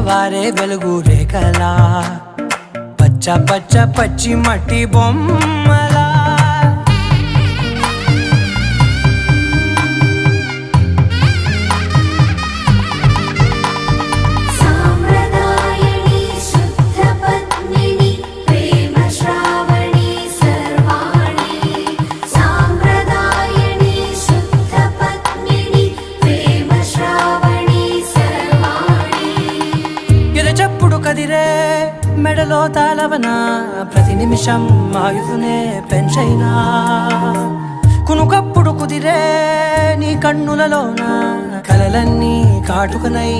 వారే వెలుగు రేఖలా పచ్చ పచ్చ పచ్చి మట్టి బొమ్మలా చెప్పుడు కదిరే మెడలో తాళవన ప్రతి నిమిషం ఆయుధునే పెంచైనా కునుకప్పుడు కుదిరే నీ కన్నులలోన కలలన్నీ కాటుకనై